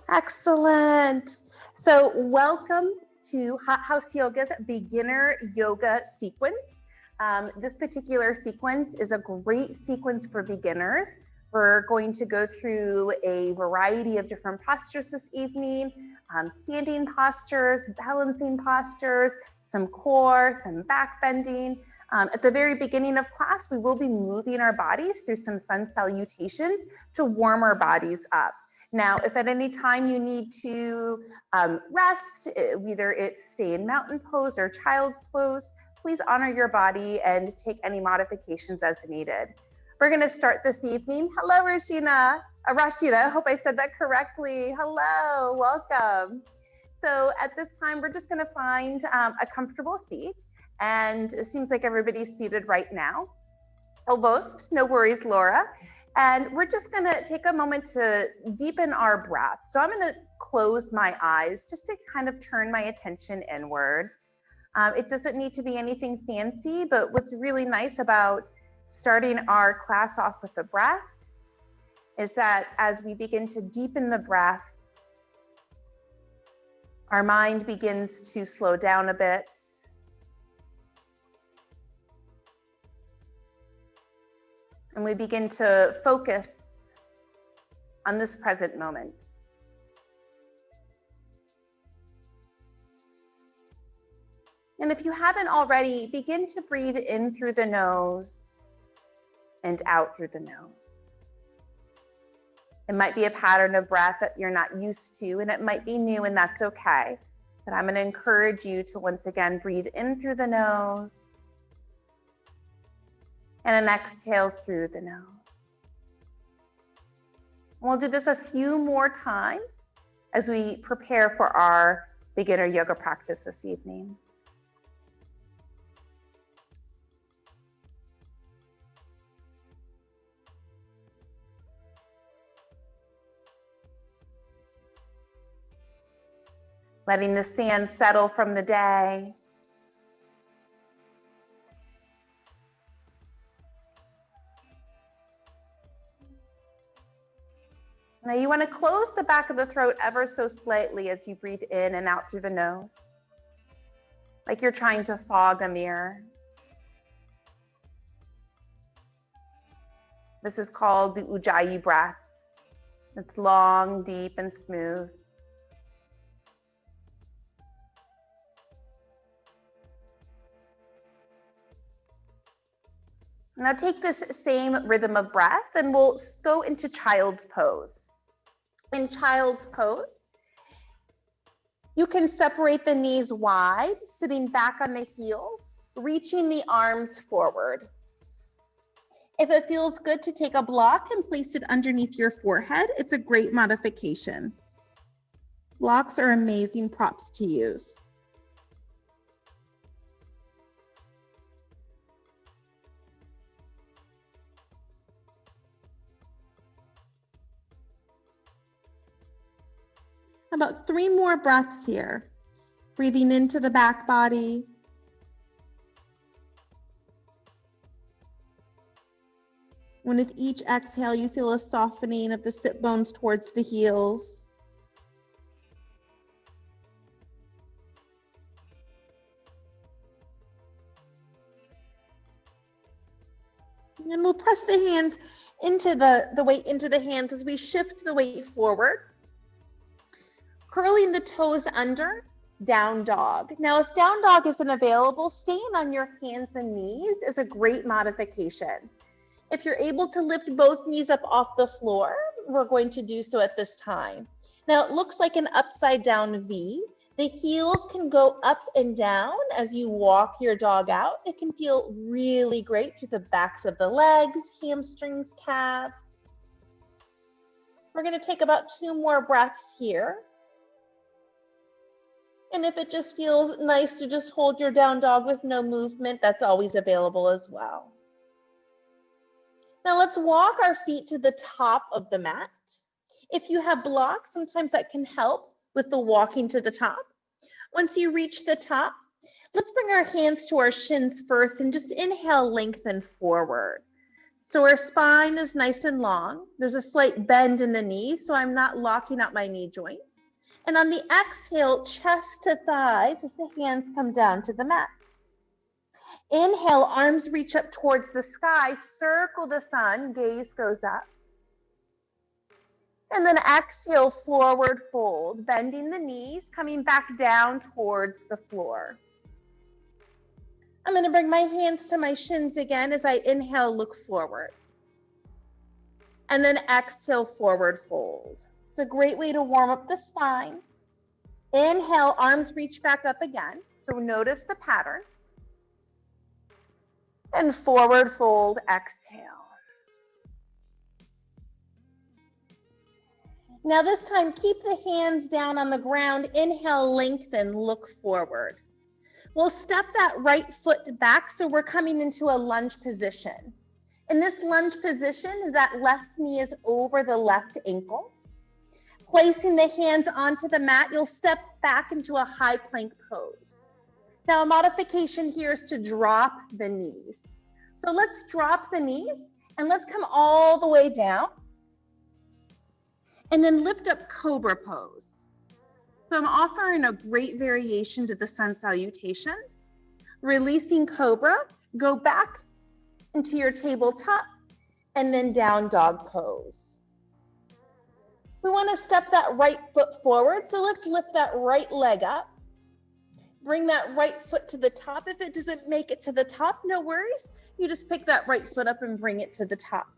Excellent. So welcome to Hot House Yoga's beginner yoga sequence. This particular sequence is a great sequence for beginners. We're going to go through a variety of different postures this evening, standing postures, balancing postures, some core, some back bending. At the very beginning of class, we will be moving our bodies through some sun salutations to warm our bodies up. Now, if at any time you need to rest, whether it's stay in mountain pose or child's pose, please honor your body and take any modifications as needed. We're going to start this evening. Hello, Rashida. I hope I said that correctly. Hello, welcome. So at this time, we're just going to find a comfortable seat. And it seems like everybody's seated right now. Almost, no worries, Laura. And we're just gonna take a moment to deepen our breath. So I'm gonna close my eyes just to kind of turn my attention inward. It doesn't need to be anything fancy, but what's really nice about starting our class off with the breath is that as we begin to deepen the breath, our mind begins to slow down a bit. And we begin to focus on this present moment. And if you haven't already, begin to breathe in through the nose and out through the nose. It might be a pattern of breath that you're not used to, and it might be new, and that's okay. But I'm going to encourage you to once again breathe in through the nose and an exhale through the nose. We'll do this a few more times as we prepare for our beginner yoga practice this evening. Letting the sand settle from the day. Now you want to close the back of the throat ever so slightly as you breathe in and out through the nose, like you're trying to fog a mirror. This is called the Ujjayi Breath. It's long, deep, and smooth. Now take this same rhythm of breath and we'll go into child's pose. In child's pose, you can separate the knees wide, sitting back on the heels, reaching the arms forward. If it feels good to take a block and place it underneath your forehead, it's a great modification. Blocks are amazing props to use. About 3 more breaths here. Breathing into the back body. When with each exhale, you feel a softening of the sit bones towards the heels. And we'll press the hands into the weight into the hands as we shift the weight forward. Curling the toes under, down dog. Now, if down dog isn't available, staying on your hands and knees is a great modification. If you're able to lift both knees up off the floor, we're going to do so at this time. Now, it looks like an upside down V. The heels can go up and down as you walk your dog out. It can feel really great through the backs of the legs, hamstrings, calves. We're going to take about 2 more breaths here. And if it just feels nice to just hold your down dog with no movement, that's always available as well. Now let's walk our feet to the top of the mat. If you have blocks, sometimes that can help with the walking to the top. Once you reach the top, let's bring our hands to our shins first and just inhale, lengthen forward. So our spine is nice and long. There's a slight bend in the knee, so I'm not locking up my knee joints. And on the exhale, chest to thighs as the hands come down to the mat. Inhale, arms reach up towards the sky, circle the sun, gaze goes up. And then exhale, forward fold, bending the knees, coming back down towards the floor. I'm going to bring my hands to my shins again as I inhale, look forward. And then exhale, forward fold. It's a great way to warm up the spine. Inhale, arms reach back up again. So notice the pattern. And forward fold, exhale. Now this time, keep the hands down on the ground. Inhale, lengthen, look forward. We'll step that right foot back, so we're coming into a lunge position. In this lunge position, that left knee is over the left ankle. Placing the hands onto the mat, you'll step back into a high plank pose. Now a modification here is to drop the knees. So let's drop the knees and let's come all the way down. And then lift up Cobra Pose. So I'm offering a great variation to the sun salutations. Releasing Cobra, go back into your tabletop and then down dog pose. We want to step that right foot forward. So let's lift that right leg up. Bring that right foot to the top. If it doesn't make it to the top, no worries. You just pick that right foot up and bring it to the top.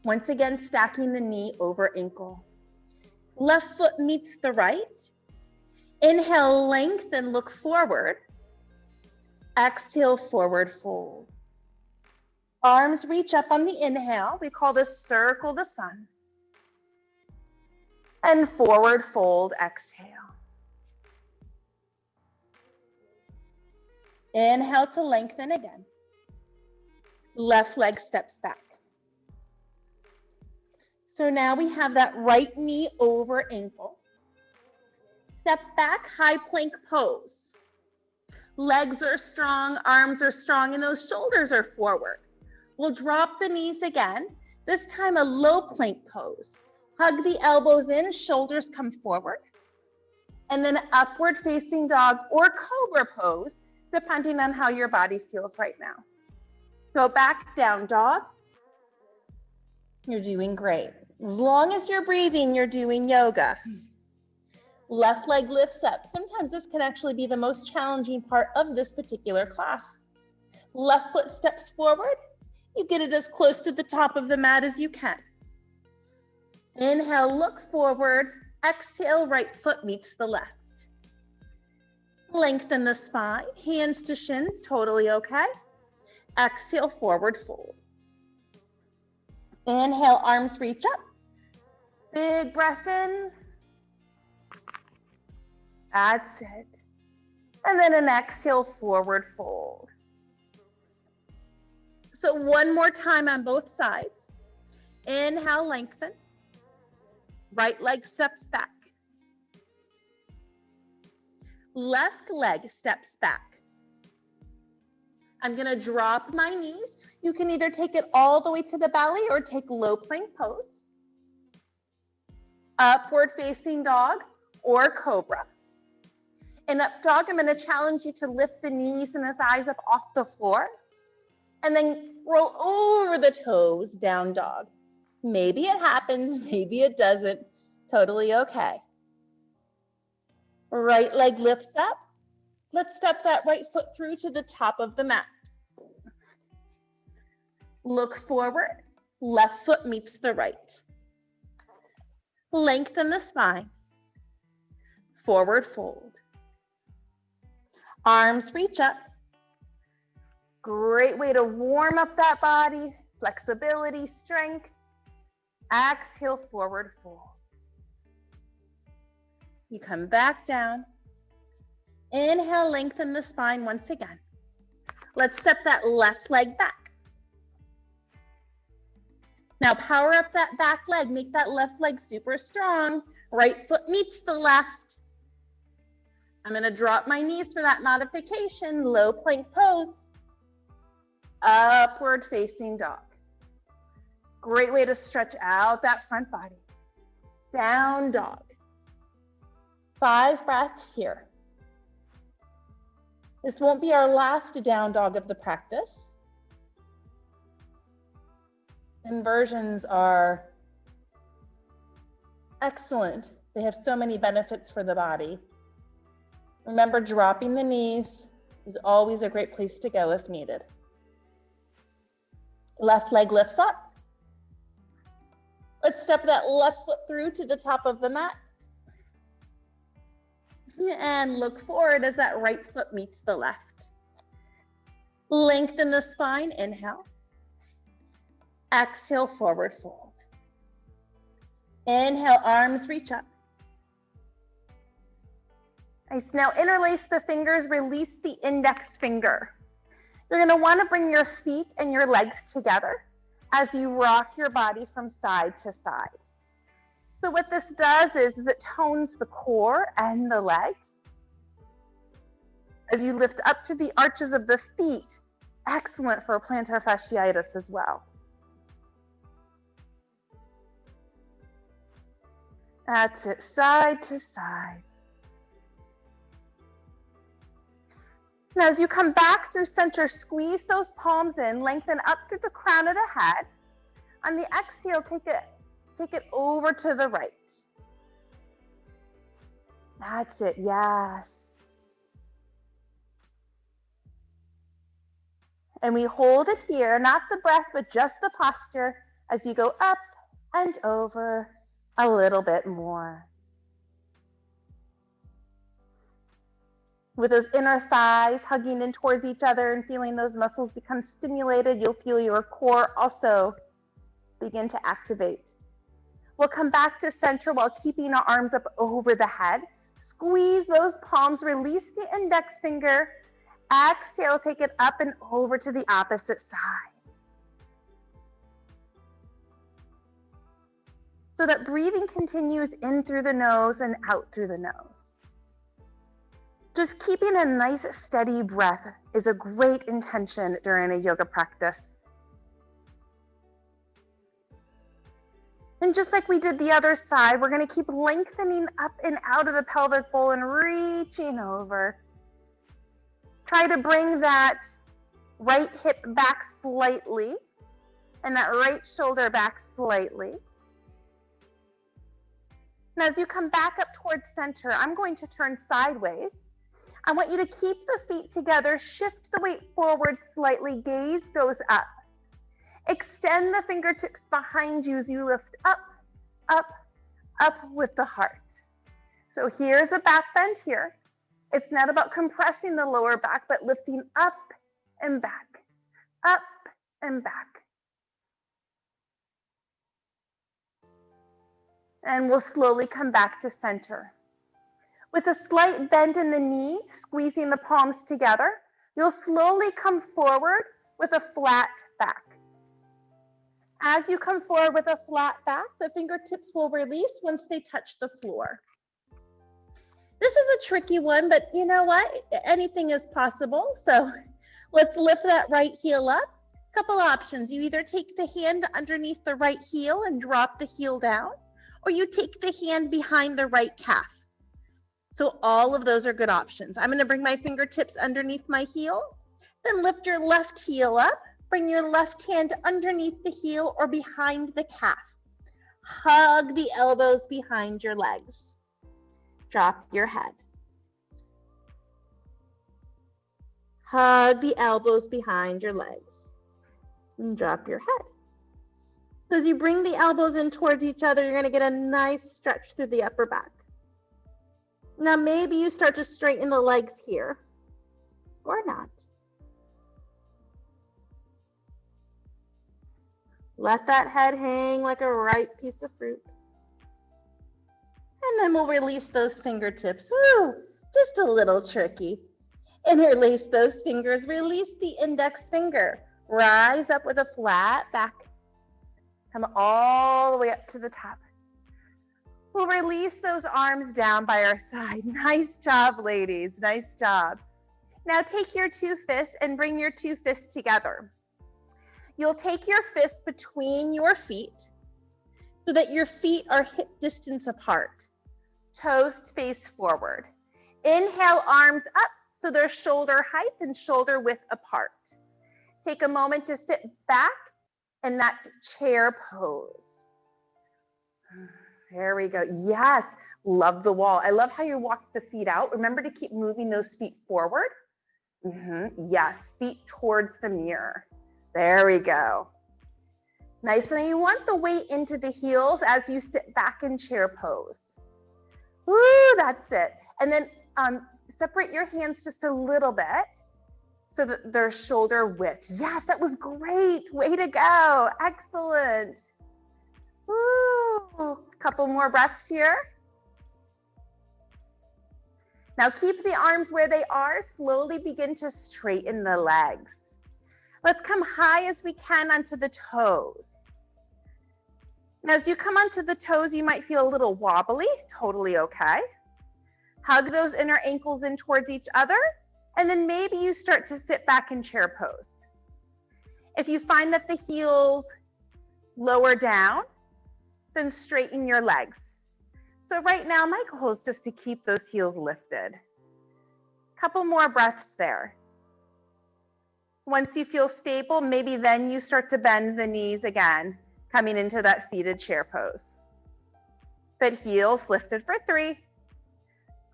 Once again, stacking the knee over ankle. Left foot meets the right. Inhale, lengthen, look forward. Exhale, forward fold. Arms reach up on the inhale. We call this circle the sun. And forward fold, exhale. Inhale to lengthen again. Left leg steps back. So now we have that right knee over ankle. Step back, high plank pose. Legs are strong, arms are strong, and those shoulders are forward. We'll drop the knees again, this time a low plank pose. Hug the elbows in, shoulders come forward. And then upward facing dog or Cobra Pose, depending on how your body feels right now. Go back, down dog. You're doing great. As long as you're breathing, you're doing yoga. Left leg lifts up. Sometimes this can actually be the most challenging part of this particular class. Left foot steps forward. You get it as close to the top of the mat as you can. Inhale, look forward. Exhale, right foot meets the left. Lengthen the spine, hands to shins, totally okay. Exhale, forward fold. Inhale, arms reach up. Big breath in. That's it. And then an exhale, forward fold. So one more time on both sides. Inhale, lengthen. Right leg steps back. Left leg steps back. I'm going to drop my knees. You can either take it all the way to the belly or take low plank pose. Upward facing dog or cobra. In up dog, I'm going to challenge you to lift the knees and the thighs up off the floor. And then roll over the toes, down dog. Maybe it happens, maybe it doesn't. Totally okay. Right leg lifts up. Let's step that right foot through to the top of the mat. Look forward. Left foot meets the right. Lengthen the spine. Forward fold. Arms reach up. Great way to warm up that body. Flexibility, strength. Exhale, forward fold. You come back down. Inhale, lengthen the spine once again. Let's step that left leg back. Now power up that back leg. Make that left leg super strong. Right foot meets the left. I'm going to drop my knees for that modification. Low plank pose. Upward facing dog. Great way to stretch out that front body. Down dog. 5 breaths here. This won't be our last down dog of the practice. Inversions are excellent. They have so many benefits for the body. Remember, dropping the knees is always a great place to go if needed. Left leg lifts up. Let's step that left foot through to the top of the mat. And look forward as that right foot meets the left. Lengthen the spine, inhale. Exhale, forward fold. Inhale, arms reach up. Nice. Now interlace the fingers, release the index finger. You're going to want to bring your feet and your legs together as you rock your body from side to side. So what this does is it tones the core and the legs. As you lift up to the arches of the feet, excellent for plantar fasciitis as well. That's it, side to side. Now, as you come back through center, squeeze those palms in, lengthen up through the crown of the head. On the exhale, take it over to the right. That's it, yes. And we hold it here, not the breath, but just the posture as you go up and over a little bit more. With those inner thighs hugging in towards each other and feeling those muscles become stimulated, you'll feel your core also begin to activate. We'll come back to center while keeping our arms up over the head. Squeeze those palms, release the index finger. Exhale, take it up and over to the opposite side. So that breathing continues in through the nose and out through the nose. Just keeping a nice steady breath is a great intention during a yoga practice. And just like we did the other side, we're going to keep lengthening up and out of the pelvic bowl and reaching over. Try to bring that right hip back slightly and that right shoulder back slightly. And as you come back up towards center, I'm going to turn sideways. I want you to keep the feet together, shift the weight forward slightly, gaze goes up. Extend the fingertips behind you as you lift up, up, up with the heart. So here's a back bend here. It's not about compressing the lower back, but lifting up and back, up and back. And we'll slowly come back to center. With a slight bend in the knees, squeezing the palms together, you'll slowly come forward with a flat back. As you come forward with a flat back, the fingertips will release once they touch the floor. This is a tricky one, but you know what? Anything is possible. So let's lift that right heel up. Couple options. You either take the hand underneath the right heel and drop the heel down, or you take the hand behind the right calf. So all of those are good options. I'm going to bring my fingertips underneath my heel, then lift your left heel up. Bring your left hand underneath the heel or behind the calf. Hug the elbows behind your legs. Drop your head. Hug the elbows behind your legs. And drop your head. So as you bring the elbows in towards each other, you're going to get a nice stretch through the upper back. Now maybe you start to straighten the legs here, or not. Let that head hang like a ripe piece of fruit. And then we'll release those fingertips. Woo, just a little tricky. Interlace those fingers, release the index finger. Rise up with a flat back. Come all the way up to the top. We'll release those arms down by our side. Nice job, ladies, nice job. Now take your two fists and bring your two fists together. You'll take your fist between your feet so that your feet are hip distance apart. Toes face forward. Inhale, arms up so they're shoulder height and shoulder width apart. Take a moment to sit back in that chair pose. There we go. Yes, love the wall. I love how you walk the feet out. Remember to keep moving those feet forward. Yes, feet towards the mirror. There we go. Nice. And you want the weight into the heels as you sit back in chair pose. Woo, that's it. And then separate your hands just a little bit so that they're shoulder width. Yes, that was great. Way to go. Excellent. Woo. Couple more breaths here. Now keep the arms where they are. Slowly begin to straighten the legs. Let's come high as we can onto the toes. Now, as you come onto the toes, you might feel a little wobbly. Totally okay. Hug those inner ankles in towards each other, and then maybe you start to sit back in chair pose. If you find that the heels lower down, then straighten your legs. So right now, my goal is just to keep those heels lifted. Couple more breaths there. Once you feel stable, maybe then you start to bend the knees again, coming into that seated chair pose. But heels lifted for 3,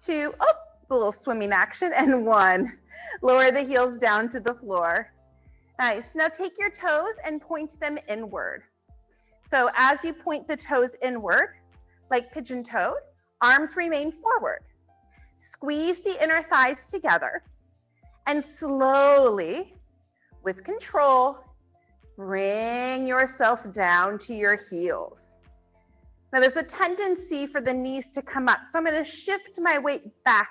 2, a little swimming action, and 1. Lower the heels down to the floor. Nice. Now take your toes and point them inward. So as you point the toes inward, like pigeon-toed, arms remain forward. Squeeze the inner thighs together and slowly, with control, bring yourself down to your heels. Now there's a tendency for the knees to come up, so I'm going to shift my weight back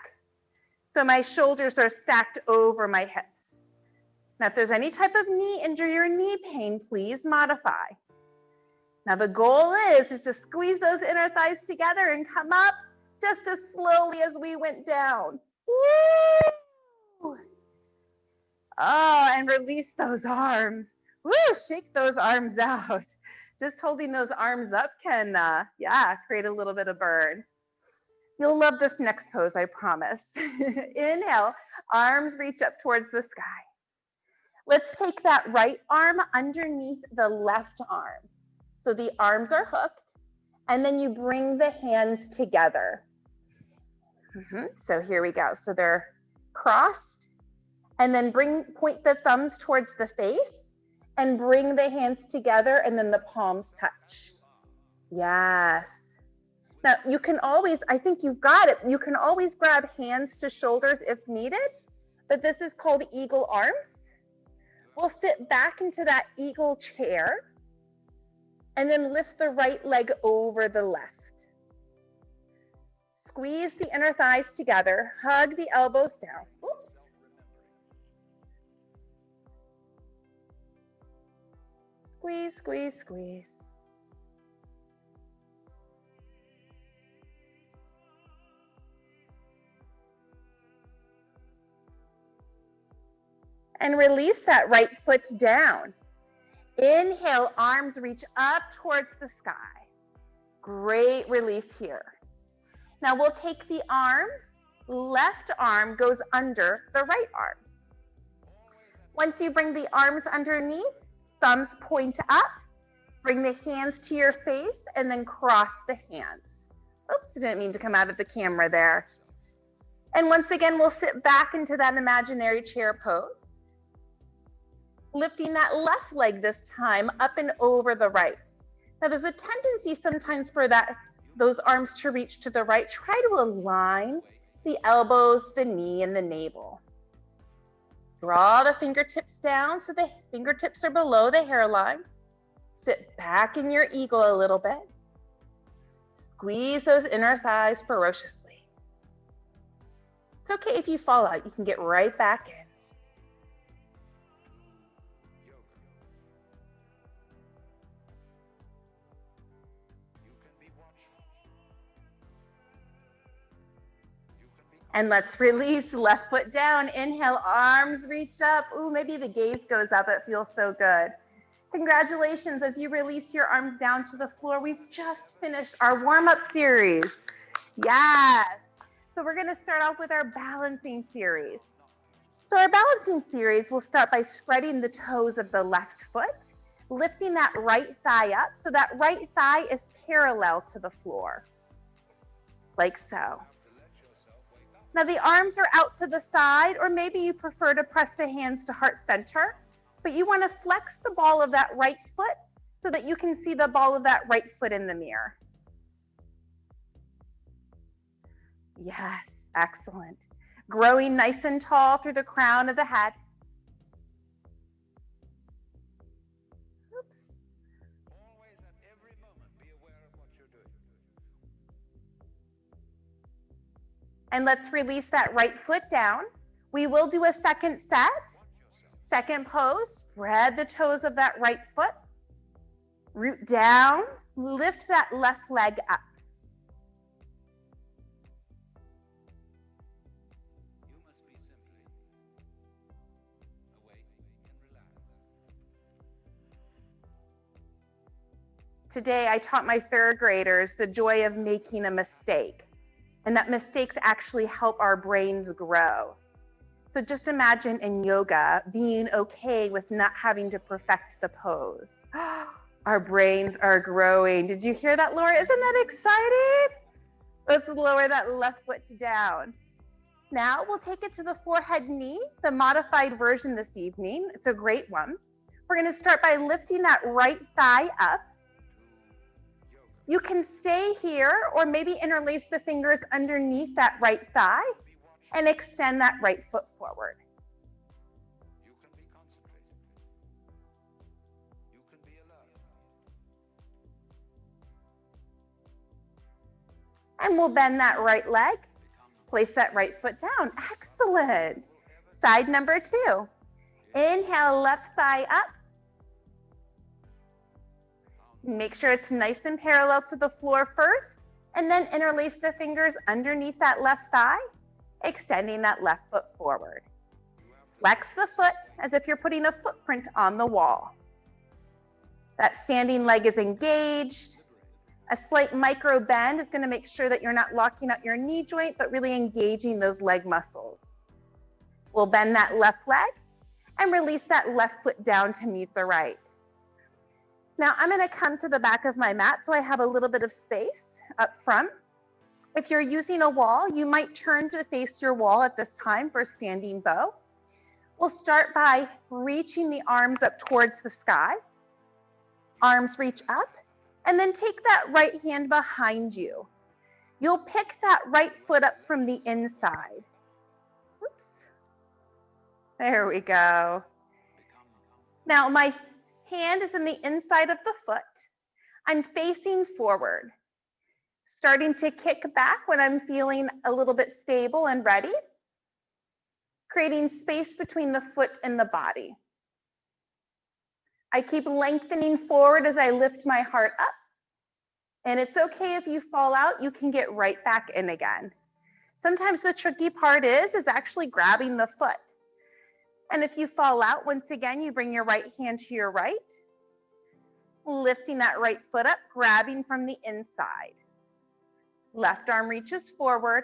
so my shoulders are stacked over my hips. Now if there's any type of knee injury or knee pain, please modify. Now the goal is to squeeze those inner thighs together and come up just as slowly as we went down. Woo! Oh, and release those arms. Woo, shake those arms out. Just holding those arms up can, create a little bit of burn. You'll love this next pose, I promise. Inhale, arms reach up towards the sky. Let's take that right arm underneath the left arm. So the arms are hooked, and then you bring the hands together. So here we go. So they're crossed, and then point the thumbs towards the face, and bring the hands together, and then the palms touch. Yes. Now you can always, I think you've got it, you can always grab hands to shoulders if needed, but this is called eagle arms. We'll sit back into that eagle chair, and then lift the right leg over the left. Squeeze the inner thighs together, hug the elbows down. Oops. Squeeze, squeeze, squeeze. And release that right foot down. Inhale, arms reach up towards the sky. Great relief here. Now we'll take the arms, left arm goes under the right arm. Once you bring the arms underneath, thumbs point up, bring the hands to your face, and then cross the hands. Oops, didn't mean to come out of the camera there. And once again, we'll sit back into that imaginary chair pose. Lifting that left leg this time up and over the right. Now there's a tendency sometimes for those arms to reach to the right. Try to align the elbows, the knee, and the navel. Draw the fingertips down so the fingertips are below the hairline. Sit back in your eagle a little bit. Squeeze those inner thighs ferociously. It's okay if you fall out, you can get right back in. And let's release, left foot down. Inhale, arms reach up. Ooh, maybe the gaze goes up. It feels so good. Congratulations as you release your arms down to the floor. We've just finished our warm-up series. Yes. So we're going to start off with our balancing series. So our balancing series will start by spreading the toes of the left foot, lifting that right thigh up so that right thigh is parallel to the floor, like so. Now the arms are out to the side, or maybe you prefer to press the hands to heart center, but you want to flex the ball of that right foot so that you can see the ball of that right foot in the mirror. Yes, excellent. Growing nice and tall through the crown of the head. Oops. Always at every moment be aware of what you're doing. And let's release that right foot down. We will do a second set. Second pose, spread the toes of that right foot. Root down, lift that left leg up. You must be simply awake and relaxed. Today, I taught my third graders the joy of making a mistake, and that mistakes actually help our brains grow. So just imagine in yoga being okay with not having to perfect the pose. Our brains are growing. Did you hear that, Laura? Isn't that exciting? Let's lower that left foot down. Now we'll take it to the forehead knee, the modified version this evening. It's a great one. We're going to start by lifting that right thigh up. You can stay here or maybe interlace the fingers underneath that right thigh and extend that right foot forward. You can be concentrated. You can be alert. And we'll bend that right leg. Place that right foot down. Excellent. Side number 2. Inhale, left thigh up. Make sure it's nice and parallel to the floor first, and then interlace the fingers underneath that left thigh, extending that left foot forward. Flex the foot as if you're putting a footprint on the wall. That standing leg is engaged. A slight micro bend is going to make sure that you're not locking out your knee joint, but really engaging those leg muscles. We'll bend that left leg and release that left foot down to meet the right. Now I'm going to come to the back of my mat so I have a little bit of space up front. If you're using a wall, you might turn to face your wall at this time for standing bow. We'll start by reaching the arms up towards the sky. Arms reach up, and then take that right hand behind you. You'll pick that right foot up from the inside. Oops. There we go. Now my hand is in the inside of the foot. I'm facing forward. Starting to kick back when I'm feeling a little bit stable and ready. Creating space between the foot and the body. I keep lengthening forward as I lift my heart up. And it's okay if you fall out, you can get right back in again. Sometimes the tricky part is actually grabbing the foot. And if you fall out, once again, you bring your right hand to your right, lifting that right foot up, grabbing from the inside. Left arm reaches forward.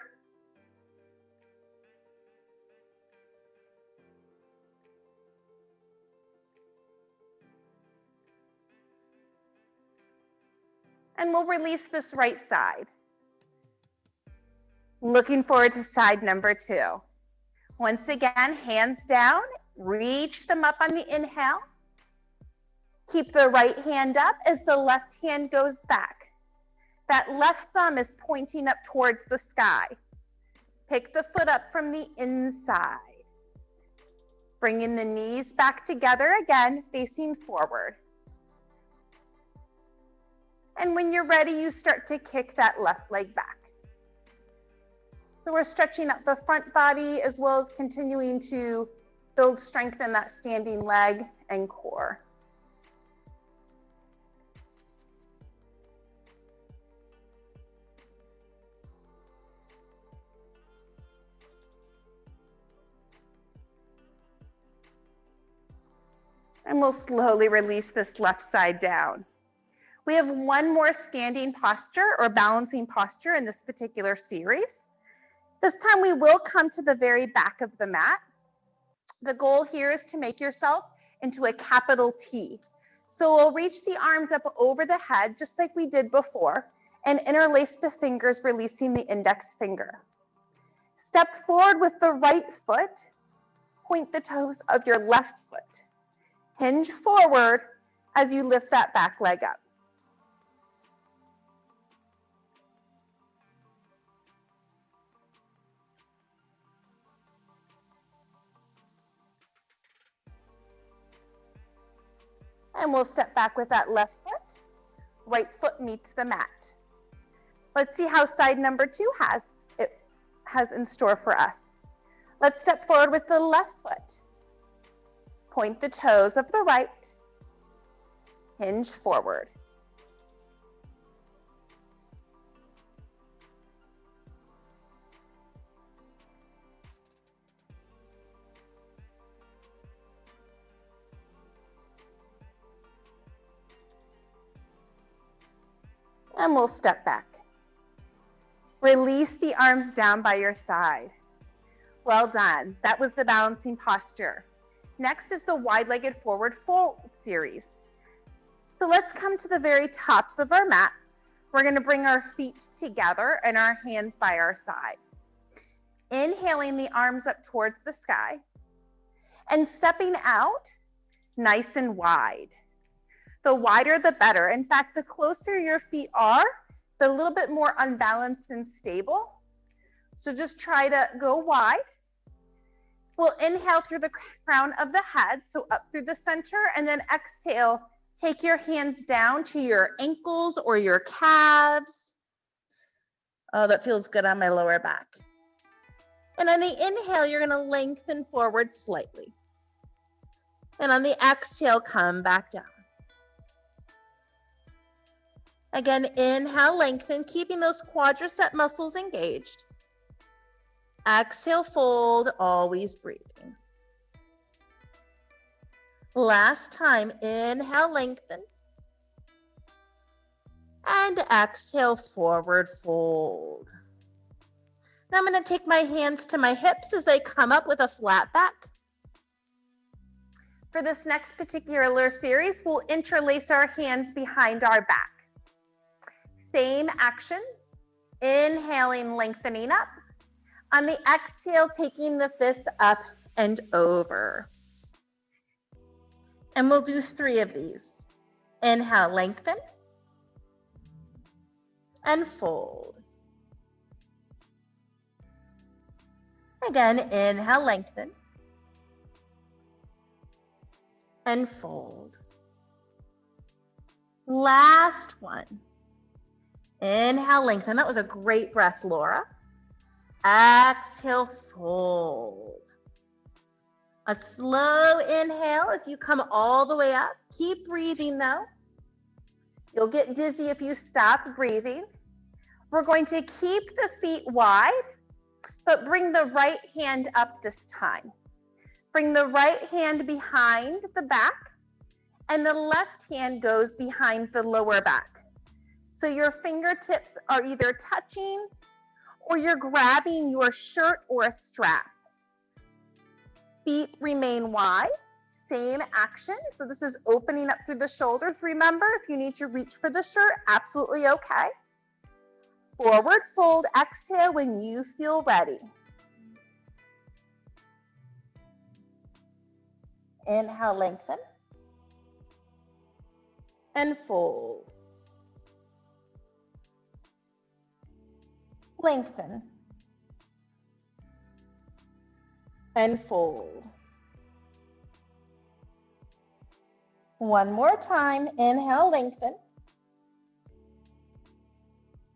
And we'll release this right side. Looking forward to side number 2. Once again, hands down, reach them up on the inhale. Keep the right hand up as the left hand goes back. That left thumb is pointing up towards the sky. Pick the foot up from the inside. Bringing the knees back together again, facing forward. And when you're ready, you start to kick that left leg back. So we're stretching up the front body as well as continuing to build strength in that standing leg and core. And we'll slowly release this left side down. We have one more standing posture or balancing posture in this particular series. This time we will come to the very back of the mat. The goal here is to make yourself into a capital T. So we'll reach the arms up over the head, just like we did before, and interlace the fingers, releasing the index finger. Step forward with the right foot. Point the toes of your left foot. Hinge forward as you lift that back leg up. And we'll step back with that left foot. Right foot meets the mat. Let's see how side number 2 has in store for us. Let's step forward with the left foot. Point the toes of the right. Hinge forward. And we'll step back. Release the arms down by your side. Well done. That was the balancing posture. Next is the wide-legged forward fold series. So let's come to the very tops of our mats. We're going to bring our feet together and our hands by our side. Inhaling the arms up towards the sky and stepping out nice and wide. The wider, the better. In fact, the closer your feet are, the little bit more unbalanced and stable. So just try to go wide. We'll inhale through the crown of the head, so up through the center, and then exhale, take your hands down to your ankles or your calves. Oh, that feels good on my lower back. And on the inhale, you're gonna lengthen forward slightly. And on the exhale, come back down. Again, inhale, lengthen, keeping those quadricep muscles engaged. Exhale, fold, always breathing. Last time, inhale, lengthen. And exhale, forward fold. Now I'm going to take my hands to my hips as I come up with a flat back. For this next particular series, we'll interlace our hands behind our back. Same action, inhaling, lengthening up. On the exhale, taking the fists up and over. And we'll do 3 of these. Inhale, lengthen. And fold. Again, inhale, lengthen. And fold. Last one. Inhale, lengthen. That was a great breath, Laura. Exhale, fold. A slow inhale as you come all the way up. Keep breathing though. You'll get dizzy if you stop breathing. We're going to keep the feet wide, but bring the right hand up this time. Bring the right hand behind the back, and the left hand goes behind the lower back. So your fingertips are either touching or you're grabbing your shirt or a strap. Feet remain wide, same action. So this is opening up through the shoulders. Remember, if you need to reach for the shirt, absolutely okay. Forward fold, exhale when you feel ready. Inhale, lengthen. And fold. Lengthen. And fold. One more time. Inhale, lengthen.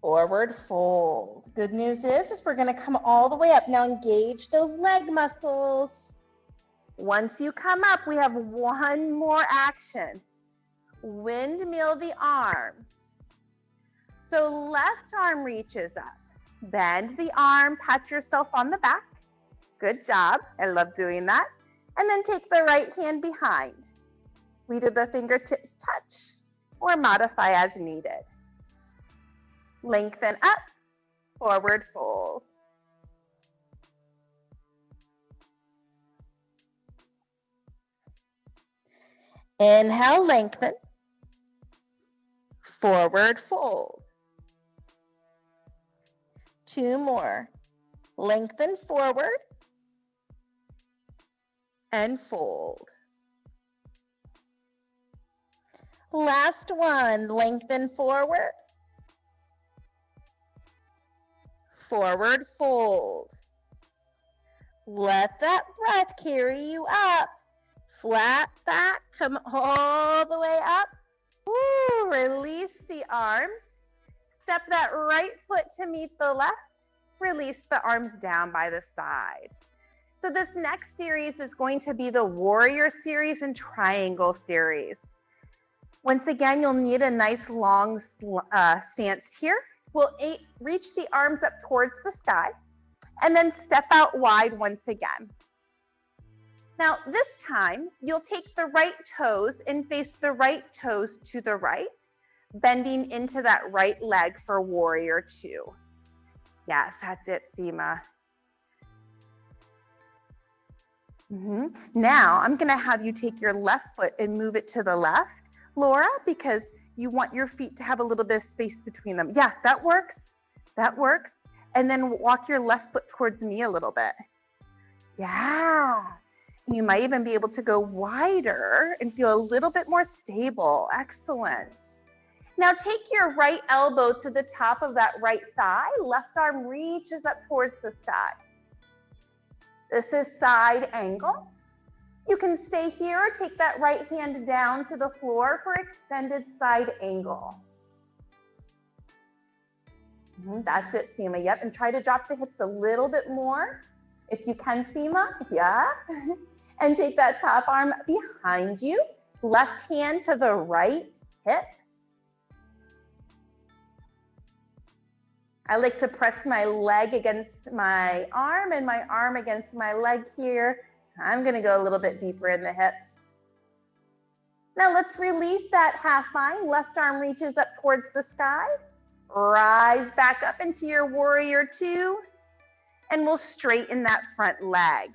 Forward fold. Good news is we're going to come all the way up. Now engage those leg muscles. Once you come up, we have one more action. Windmill the arms. So left arm reaches up. Bend the arm, pat yourself on the back. Good job. I love doing that. And then take the right hand behind. Either the fingertips touch or modify as needed. Lengthen up, forward fold. Inhale, lengthen, forward fold. 2 more. Lengthen forward and fold. Last one, lengthen forward, forward fold. Let that breath carry you up. Flat back, come all the way up. Woo, release the arms. Step that right foot to meet the left. Release the arms down by the side. So this next series is going to be the warrior series and triangle series. Once again, you'll need a nice long stance here. We'll reach the arms up towards the sky and then step out wide once again. Now this time, you'll take the right toes and face the right toes to the right, bending into that right leg for warrior 2. Yes, that's it, Seema. Now I'm gonna have you take your left foot and move it to the left, Laura, because you want your feet to have a little bit of space between them. Yeah, that works. That works. And then walk your left foot towards me a little bit. Yeah. You might even be able to go wider and feel a little bit more stable. Excellent. Now take your right elbow to the top of that right thigh. Left arm reaches up towards the sky. This is side angle. You can stay here or take that right hand down to the floor for extended side angle. That's it, Seema. Yep, and try to drop the hips a little bit more. If you can, Seema, yeah. And take that top arm behind you. Left hand to the right hip. I like to press my leg against my arm and my arm against my leg here. I'm gonna go a little bit deeper in the hips. Now let's release that half bind. Left arm reaches up towards the sky. Rise back up into your warrior 2, and we'll straighten that front leg.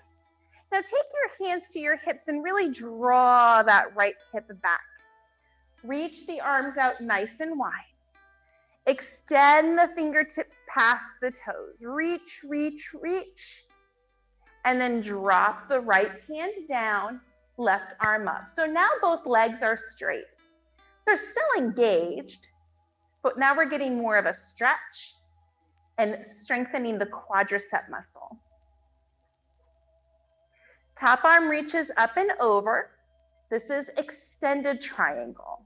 Now take your hands to your hips and really draw that right hip back. Reach the arms out nice and wide. Extend the fingertips past the toes. Reach, reach, reach. And then drop the right hand down, left arm up. So now both legs are straight. They're still engaged, but now we're getting more of a stretch and strengthening the quadricep muscle. Top arm reaches up and over. This is extended triangle.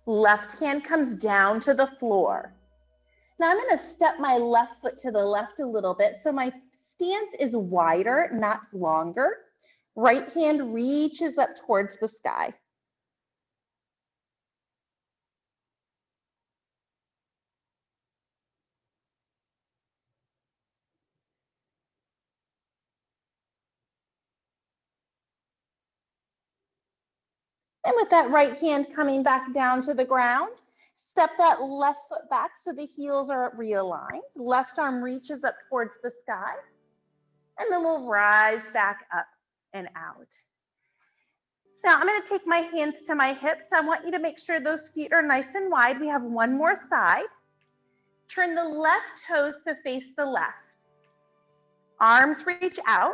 Left hand comes down to the floor. Now I'm going to step my left foot to the left a little bit so my stance is wider, not longer. Right hand reaches up towards the sky. And with that right hand coming back down to the ground, step that left foot back so the heels are realigned. Left arm reaches up towards the sky. And then we'll rise back up and out. Now I'm going to take my hands to my hips. I want you to make sure those feet are nice and wide. We have one more side. Turn the left toes to face the left. Arms reach out,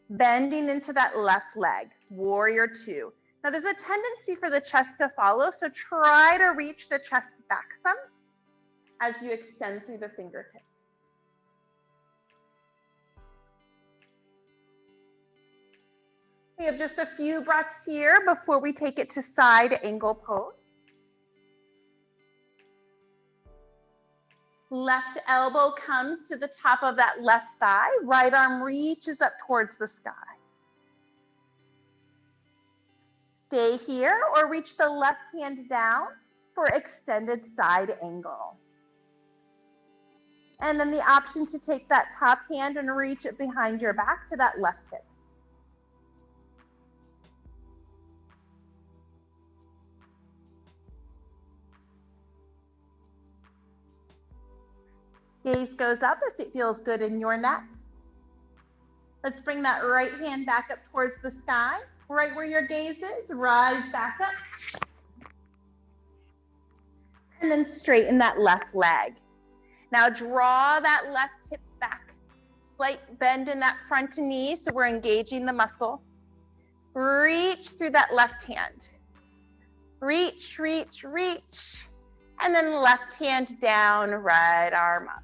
bending into that left leg, warrior 2. Now there's a tendency for the chest to follow, so try to reach the chest back some as you extend through the fingertips. We have just a few breaths here before we take it to side angle pose. Left elbow comes to the top of that left thigh. Right arm reaches up towards the sky. Stay here or reach the left hand down for extended side angle. And then the option to take that top hand and reach it behind your back to that left hip. Gaze goes up if it feels good in your neck. Let's bring that right hand back up towards the sky, right where your gaze is. Rise back up. And then straighten that left leg. Now draw that left hip back. Slight bend in that front knee, so we're engaging the muscle. Reach through that left hand. Reach, reach, reach. And then left hand down, right arm up.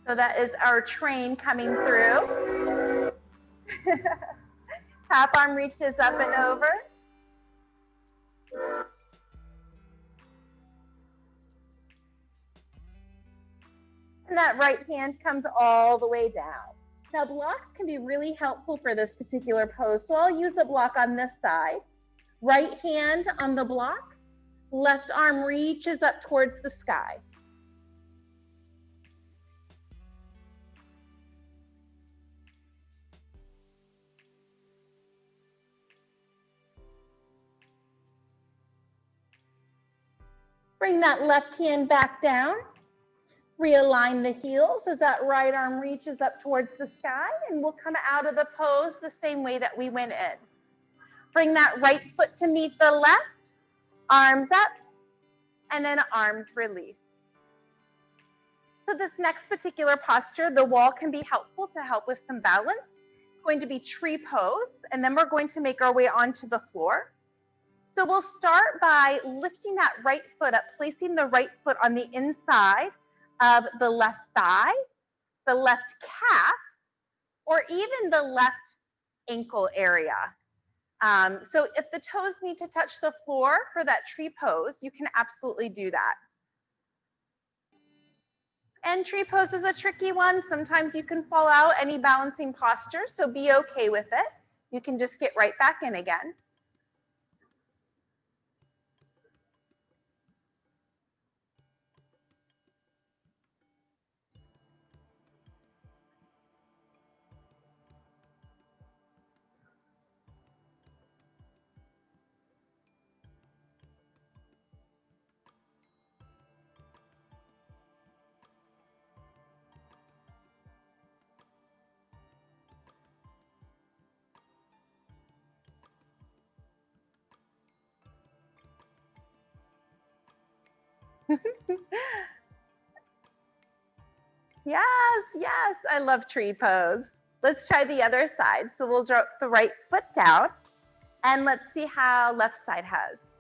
So that is our train coming through. Top arm reaches up and over. And that right hand comes all the way down. Now blocks can be really helpful for this particular pose. So I'll use a block on this side. Right hand on the block, left arm reaches up towards the sky. Bring that left hand back down. Realign the heels as that right arm reaches up towards the sky, and we'll come out of the pose the same way that we went in. Bring that right foot to meet the left, arms up, and then arms release. So this next particular posture, the wall can be helpful to help with some balance. It's going to be tree pose, and then we're going to make our way onto the floor. So we'll start by lifting that right foot up, placing the right foot on the inside of the left thigh, the left calf, or even the left ankle area. So if the toes need to touch the floor for that tree pose, you can absolutely do that. And tree pose is a tricky one. Sometimes you can fall out any balancing posture, so be okay with it. You can just get right back in again. Yes, yes, I love tree pose. Let's try the other side. So we'll drop the right foot down and let's see how left side has.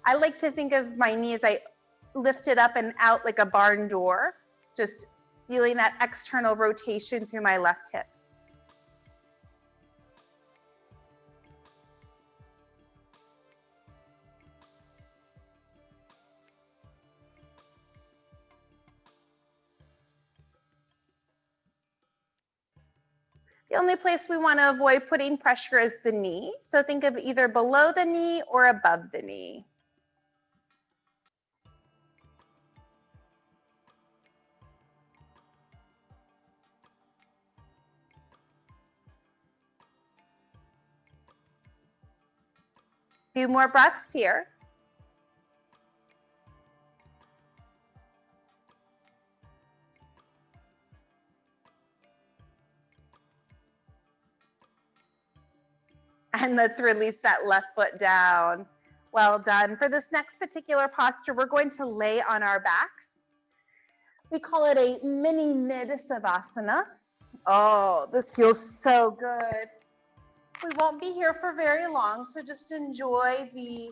I like to think of my knees, I lift it up and out like a barn door, just feeling that external rotation through my left hip. The only place we want to avoid putting pressure is the knee. So think of either below the knee or above the knee. A few more breaths here. And let's release that left foot down. Well done. For this next particular posture, we're going to lay on our backs. We call it a mini mid Savasana. Oh, this feels so good. We won't be here for very long, so just enjoy the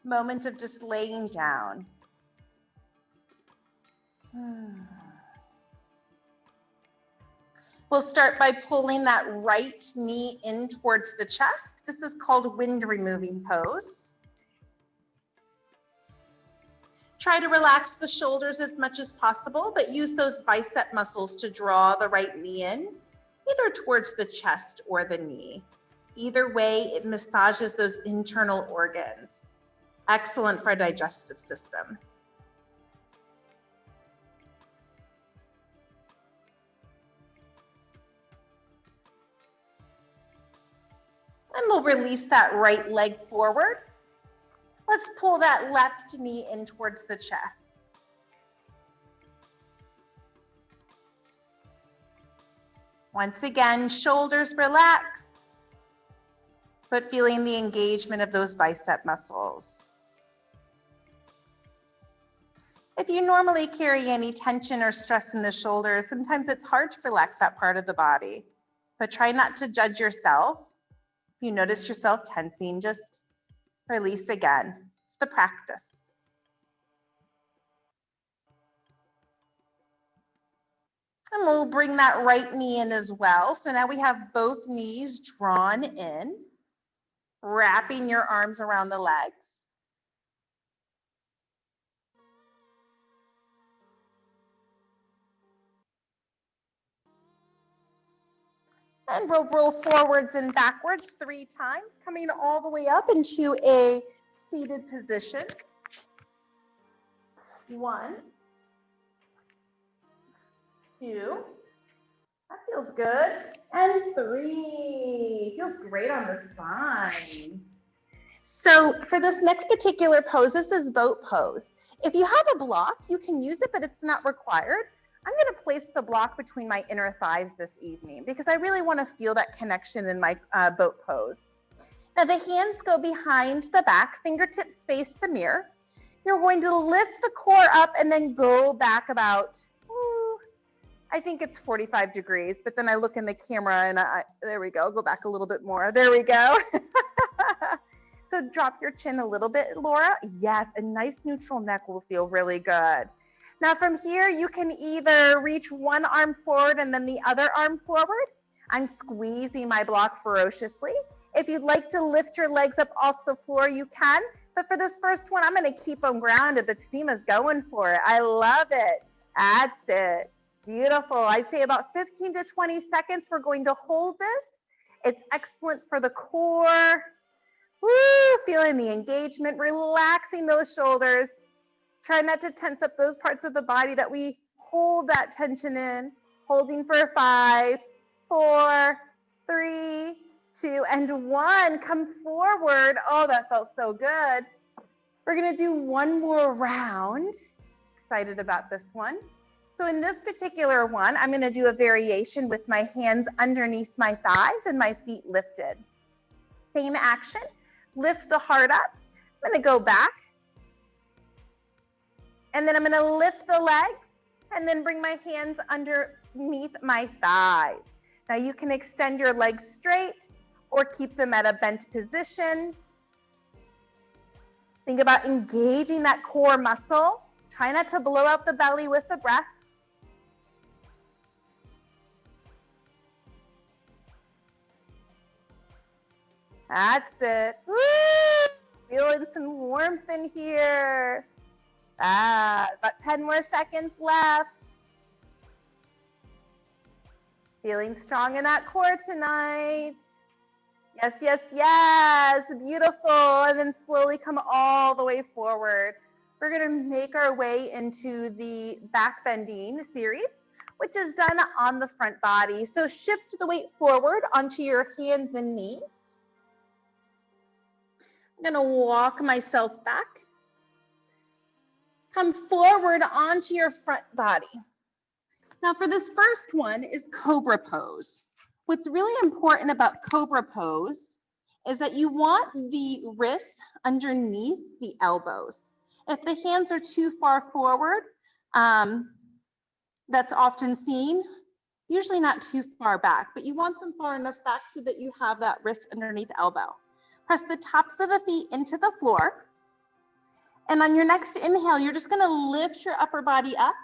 moment of just laying down. We'll start by pulling that right knee in towards the chest. This is called wind removing pose. Try to relax the shoulders as much as possible, but use those bicep muscles to draw the right knee in, either towards the chest or the knee. Either way, it massages those internal organs. Excellent for our digestive system. we'll release that right leg forward. Let's pull that left knee in towards the chest. Once again, shoulders relaxed, but feeling the engagement of those bicep muscles. If you normally carry any tension or stress in the shoulders, sometimes it's hard to relax that part of the body, but try not to judge yourself. If you notice yourself tensing, just release again. It's the practice. And we'll bring that right knee in as well. So now we have both knees drawn in, wrapping your arms around the legs. And we'll roll forwards and backwards 3 times, coming all the way up into a seated position. 1, 2, that feels good. And 3, feels great on the spine. So for this next particular pose, this is boat pose. If you have a block, you can use it, but it's not required. I'm going to place the block between my inner thighs this evening because I really want to feel that connection in my boat pose. Now the hands go behind the back, fingertips face the mirror. You're going to lift the core up and then go back about, I think it's 45 degrees, but then I look in the camera and there we go, go back a little bit more. There we go. So drop your chin a little bit, Laura. Yes, a nice neutral neck will feel really good. Now from here, you can either reach one arm forward and then the other arm forward. I'm squeezing my block ferociously. If you'd like to lift your legs up off the floor, you can. But for this first one, I'm going to keep them grounded, but Seema's going for it. I love it. That's it. Beautiful. I'd say about 15 to 20 seconds, we're going to hold this. It's excellent for the core. Woo, feeling the engagement, relaxing those shoulders. Try not to tense up those parts of the body that we hold that tension in. Holding for 5, 4, 3, 2, and 1. Come forward. Oh, that felt so good. We're going to do one more round. Excited about this one. So in this particular one, I'm going to do a variation with my hands underneath my thighs and my feet lifted. Same action. Lift the heart up. I'm going to go back. And then I'm going to lift the legs and then bring my hands underneath my thighs. Now you can extend your legs straight or keep them at a bent position. Think about engaging that core muscle. Try not to blow out the belly with the breath. That's it. Woo! Feeling some warmth in here. About 10 more seconds left. Feeling strong in that core tonight. Yes, yes, yes. Beautiful. And then slowly come all the way forward. We're going to make our way into the back bending series, which is done on the front body. So shift the weight forward onto your hands and knees. I'm going to walk myself back. Come forward onto your front body. Now for this first one is Cobra Pose. What's really important about Cobra Pose is that you want the wrists underneath the elbows. If the hands are too far forward, that's often seen, usually not too far back, but you want them far enough back so that you have that wrist underneath the elbow. Press the tops of the feet into the floor. And on your next inhale, you're just going to lift your upper body up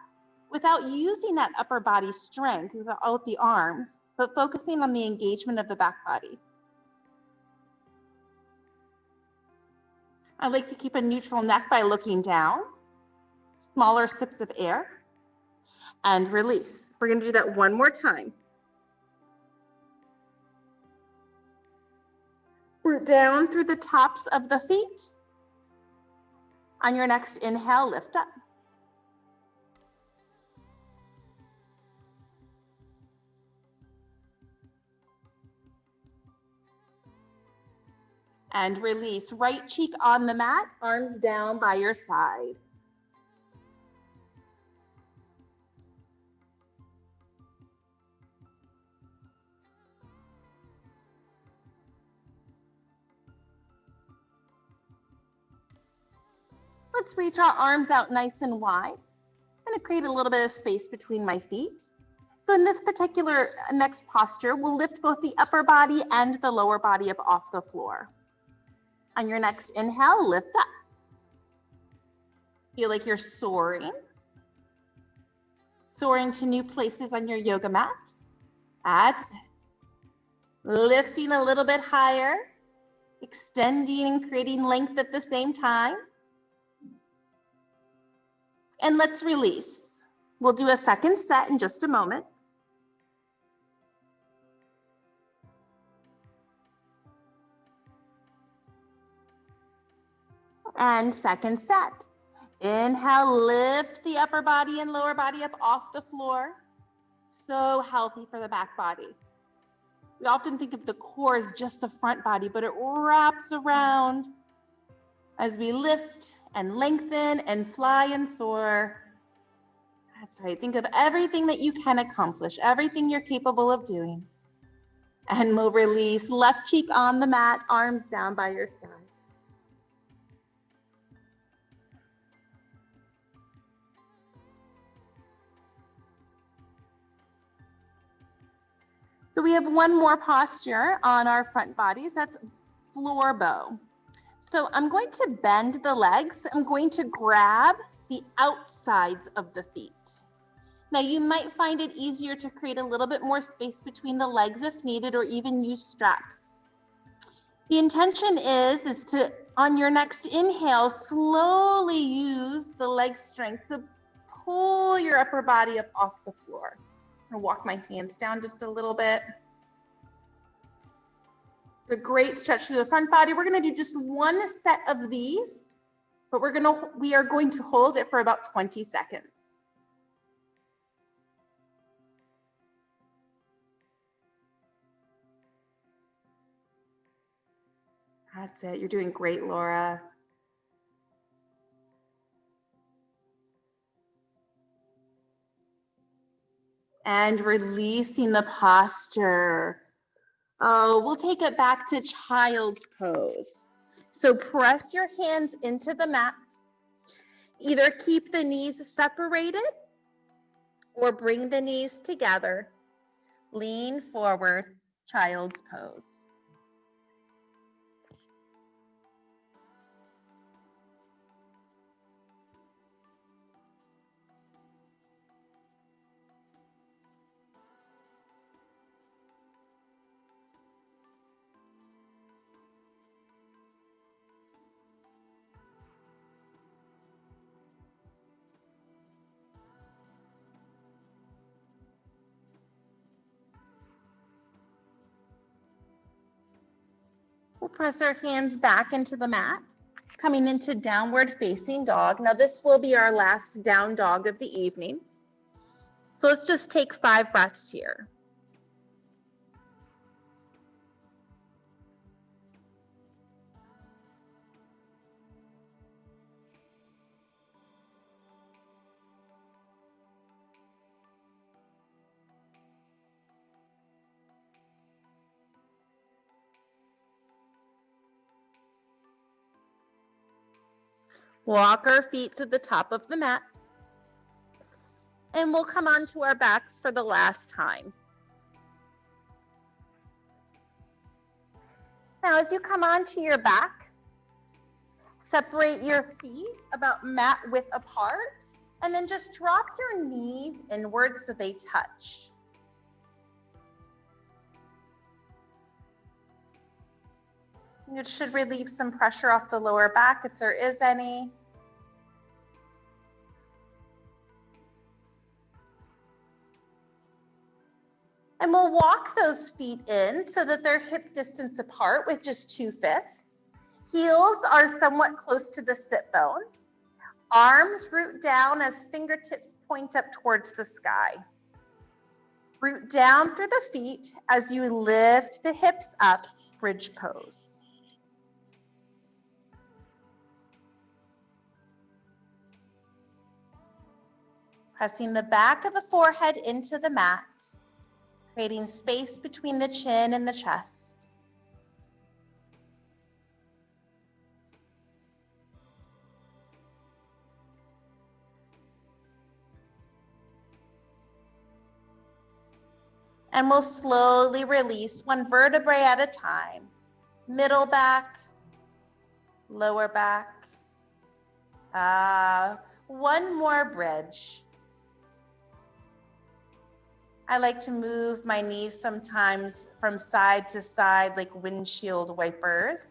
without using that upper body strength without the arms, but focusing on the engagement of the back body. I like to keep a neutral neck by looking down, smaller sips of air, and release. We're going to do that one more time. Root down through the tops of the feet. On your next inhale, lift up. And release. Right cheek on the mat, arms down by your side. Let's reach our arms out nice and wide. I'm going to create a little bit of space between my feet. So in this particular next posture, we'll lift both the upper body and the lower body up off the floor. On your next inhale, lift up. Feel like you're soaring. Soaring to new places on your yoga mat. That's it. Lifting a little bit higher, extending and creating length at the same time. And let's release. We'll do a second set in just a moment. And second set. Inhale, lift the upper body and lower body up off the floor. So healthy for the back body. We often think of the core as just the front body, but it wraps around as we lift and lengthen and fly and soar. That's right. Think of everything that you can accomplish, everything you're capable of doing. And we'll release. Left cheek on the mat, arms down by your side. So we have one more posture on our front bodies. That's floor bow. So I'm going to bend the legs. I'm going to grab the outsides of the feet. Now you might find it easier to create a little bit more space between the legs if needed, or even use straps. The intention is to, on your next inhale, slowly use the leg strength to pull your upper body up off the floor. I'm gonna walk my hands down just a little bit. It's a great stretch through the front body. We're gonna do just one set of these, but we are going to hold it for about 20 seconds. That's it. You're doing great, Laura. And releasing the posture. Oh, we'll take it back to child's pose. So press your hands into the mat. Either keep the knees separated or bring the knees together. Lean forward, child's pose. We'll press our hands back into the mat, coming into downward facing dog. Now this will be our last down dog of the evening. So let's just take 5 breaths here. Walk our feet to the top of the mat. And we'll come onto our backs for the last time. Now, as you come onto your back, separate your feet about mat width apart, and then just drop your knees inward so they touch. It should relieve some pressure off the lower back if there is any. And we'll walk those feet in so that they're hip distance apart with just 2 fists. Heels are somewhat close to the sit bones. Arms root down as fingertips point up towards the sky. Root down through the feet as you lift the hips up, bridge pose. Pressing the back of the forehead into the mat, creating space between the chin and the chest. And we'll slowly release one vertebrae at a time. Middle back, lower back. One more bridge. I like to move my knees sometimes from side to side like windshield wipers.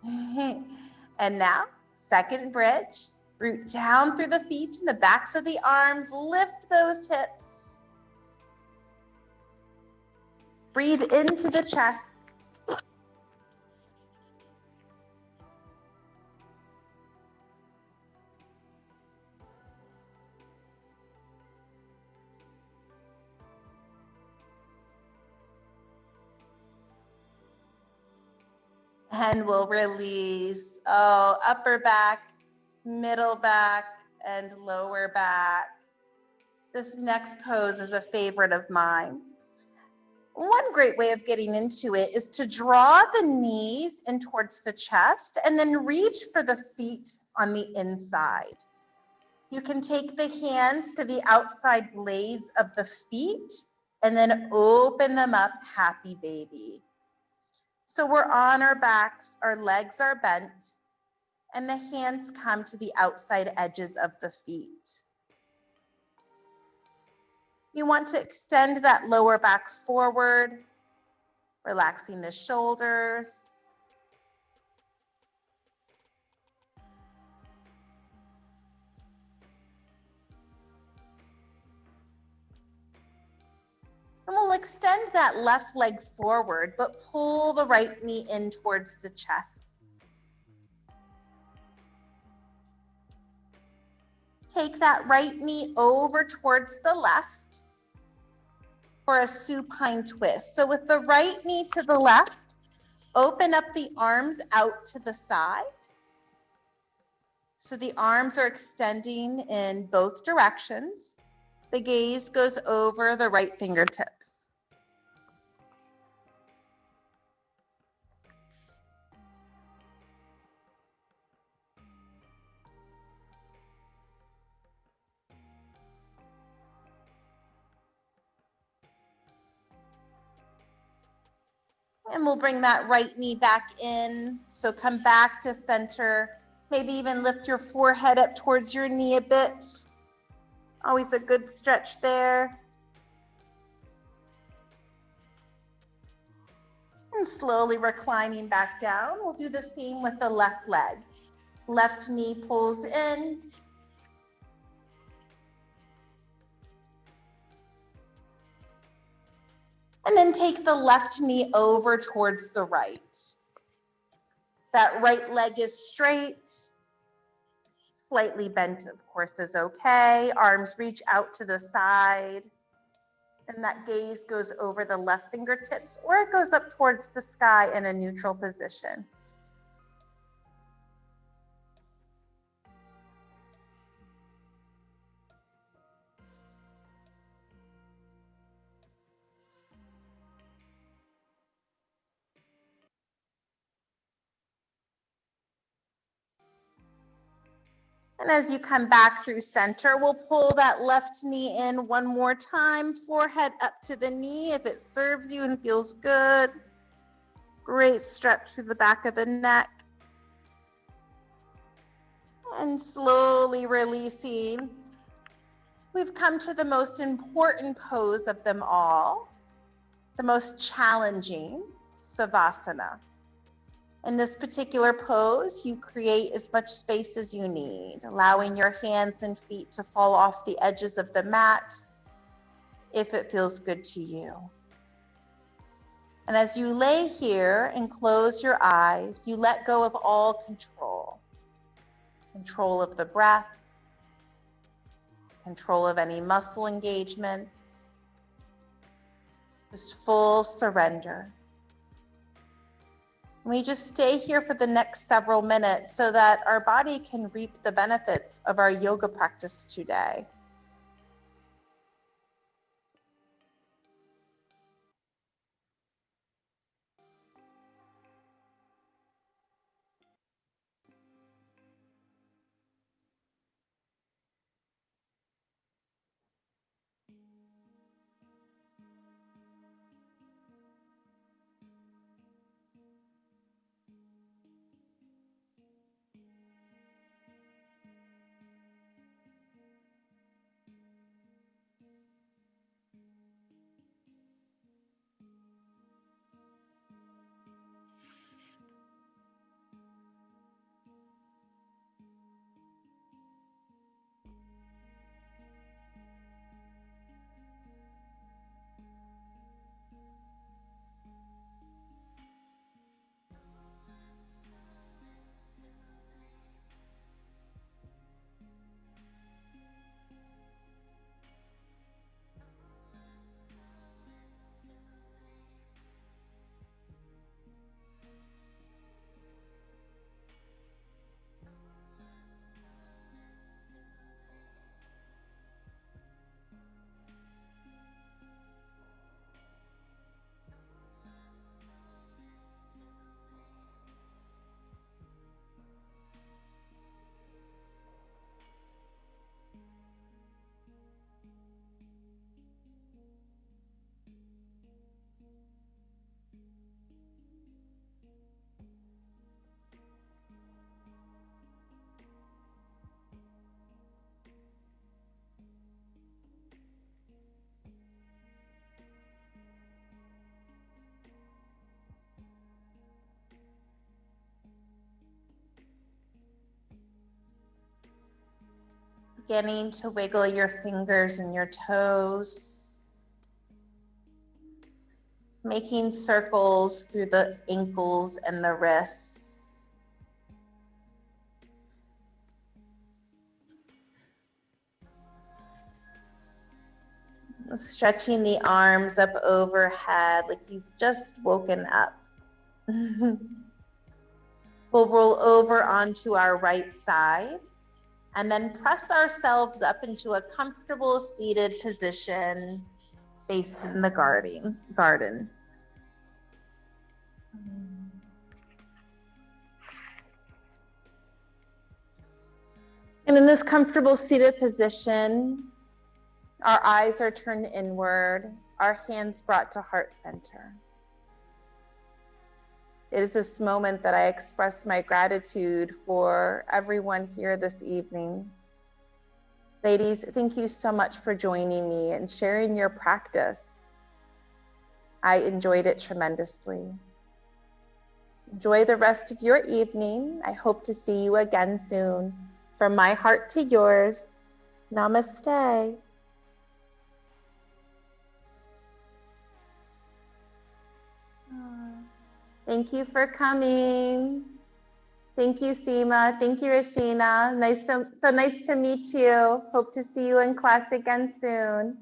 And now, second bridge. Root down through the feet and the backs of the arms. Lift those hips. Breathe into the chest. And we'll release, upper back, middle back, and lower back. This next pose is a favorite of mine. One great way of getting into it is to draw the knees in towards the chest and then reach for the feet on the inside. You can take the hands to the outside blades of the feet and then open them up, happy baby. So we're on our backs, our legs are bent, and the hands come to the outside edges of the feet. You want to extend that lower back forward, relaxing the shoulders. And we'll extend that left leg forward, but pull the right knee in towards the chest. Take that right knee over towards the left for a supine twist. So with the right knee to the left, open up the arms out to the side. So the arms are extending in both directions. The gaze goes over the right fingertips. And we'll bring that right knee back in. So come back to center. Maybe even lift your forehead up towards your knee a bit. Always a good stretch there. And slowly reclining back down. We'll do the same with the left leg. Left knee pulls in. And then take the left knee over towards the right. That right leg is straight. Slightly bent, of course, is okay. Arms reach out to the side. And that gaze goes over the left fingertips, or it goes up towards the sky in a neutral position. And as you come back through center, we'll pull that left knee in one more time, forehead up to the knee if it serves you and feels good. Great stretch through the back of the neck. And slowly releasing. We've come to the most important pose of them all, the most challenging, Savasana. In this particular pose, you create as much space as you need, allowing your hands and feet to fall off the edges of the mat if it feels good to you. And as you lay here and close your eyes, you let go of all control. Control of the breath, control of any muscle engagements, just full surrender. We just stay here for the next several minutes so that our body can reap the benefits of our yoga practice today. Beginning to wiggle your fingers and your toes. Making circles through the ankles and the wrists. Stretching the arms up overhead like you've just woken up. We'll roll over onto our right side and then press ourselves up into a comfortable seated position facing the garden. And in this comfortable seated position, our eyes are turned inward, our hands brought to heart center. It is this moment that I express my gratitude for everyone here this evening. Ladies, thank you so much for joining me and sharing your practice. I enjoyed it tremendously. Enjoy the rest of your evening. I hope to see you again soon. From my heart to yours, namaste. Thank you for coming. Thank you, Seema. Thank you, Rashina. So nice to meet you. Hope to see you in class again soon.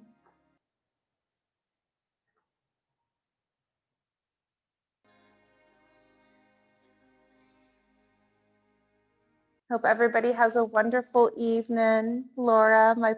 Hope everybody has a wonderful evening. Laura, my